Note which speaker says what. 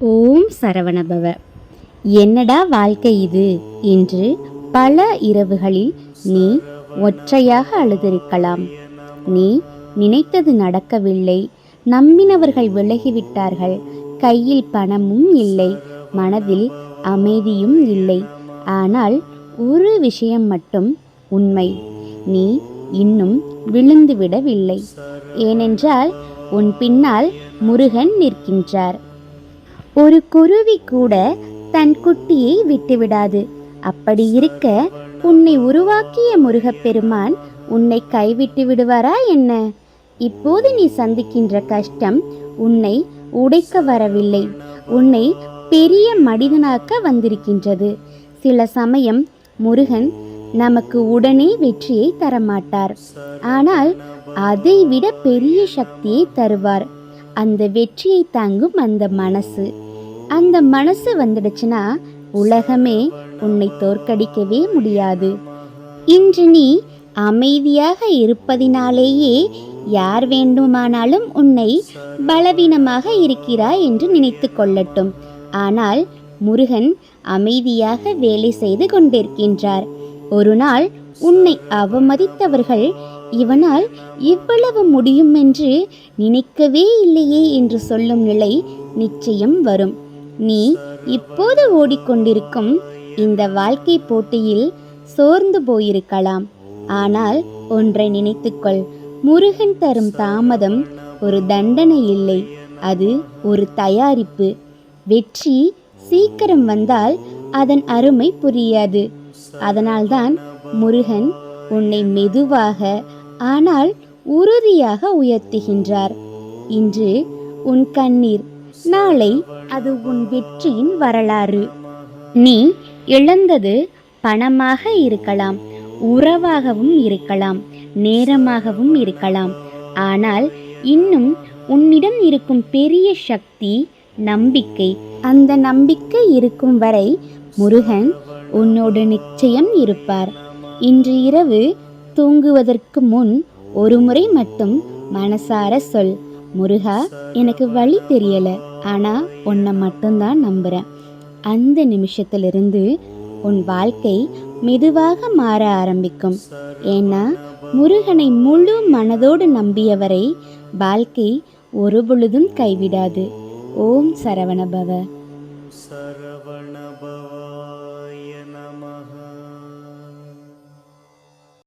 Speaker 1: ஓம் சரவணபவ. என்னடா வாழ்க்கை இது என்று பல இரவுகளில் நீ ஒற்றையாக அழுதிருக்கலாம். நீ நினைத்தது நடக்கவில்லை, நம்பினவர்கள் விலகிவிட்டார்கள், கையில் பணமும் இல்லை, மனதில் அமைதியும் இல்லை. ஆனால் ஒரு விஷயம் மட்டும் உண்மை, நீ இன்னும் விழுந்துவிடவில்லை. ஏனென்றால் உன் பின்னால் முருகன் நிற்கின்றார். ஒரு குருவி கூட தன் குட்டியை விட்டுவிடாது. அப்படி இருக்க உன்னை உருவாக்கிய முருகப்பெருமான் உன்னை கைவிட்டு விடுவாரா என்ன? இப்போது நீ சந்திக்கின்ற கஷ்டம் உன்னை உடைக்க வரவில்லை, உன்னை பெரிய மனிதனாக்க வந்திருக்கின்றது. சில சமயம் முருகன் நமக்கு உடனே வெற்றியை தரமாட்டார், ஆனால் அதைவிட பெரிய சக்தியை தருவார். அந்த வெற்றியை தாங்கும் அந்த மனசு வந்துடுச்சுன்னா உலகமே உன்னை தோற்கடிக்கவே முடியாது. இன்று நீ அமைதியாக இருப்பதினாலேயே யார் வேண்டுமானாலும் உன்னை பலவீனமாக இருக்கிறாய் என்று நினைத்து கொள்ளட்டும். ஆனால் முருகன் அமைதியாக வேலை செய்து கொண்டிருக்கின்றார். ஒரு நாள் உன்னை அவமதித்தவர்கள் இவனால் இவ்வளவு முடியும் என்று நினைக்கவே இல்லையே என்று சொல்லும் நிலை நிச்சயம் வரும். நீ இப்போது ஓடிக்கொண்டிருக்கும் இந்த வாழ்க்கை போட்டியில் சோர்ந்து போயிருக்கலாம். ஆனால் ஒன்றை நினைத்துக்கொள், முருகன் தரும் தாமதம் ஒரு தண்டனை இல்லை, அது ஒரு தயாரிப்பு. வெற்றி சீக்கிரம் வந்தால் அதன் அருமை புரியாது. அதனால்தான் முருகன் உன்னை மெதுவாக ஆனால் உறுதியாக உயர்த்துகின்றார். இன்று உன் கண்ணீர், நாளை அது உன் வெற்றியின் வரலாறு. நீ இழந்தது பணமாக இருக்கலாம், உறவாகவும் இருக்கலாம், நேரமாகவும் இருக்கலாம். ஆனால் இன்னும் உன்னிடம் இருக்கும் பெரிய சக்தி நம்பிக்கை. அந்த நம்பிக்கை இருக்கும் வரை முருகன் உன்னோடு நிச்சயம் இருப்பார். இன்று இரவு தூங்குவதற்கு முன் ஒரு முறை மட்டும் மனசார சொல், முருகா, எனக்கு வழி தெரியல, ஆனா உன்னை மட்டும்தான் நம்புறேன். அந்த நிமிஷத்திலிருந்து உன் வாழ்க்கை மெதுவாக மாற ஆரம்பிக்கும். ஏன்னா முருகனை முழு மனதோடு நம்பியவரை வாழ்க்கை ஒரு பொழுதும் கைவிடாது. ஓம் சரவணபவ.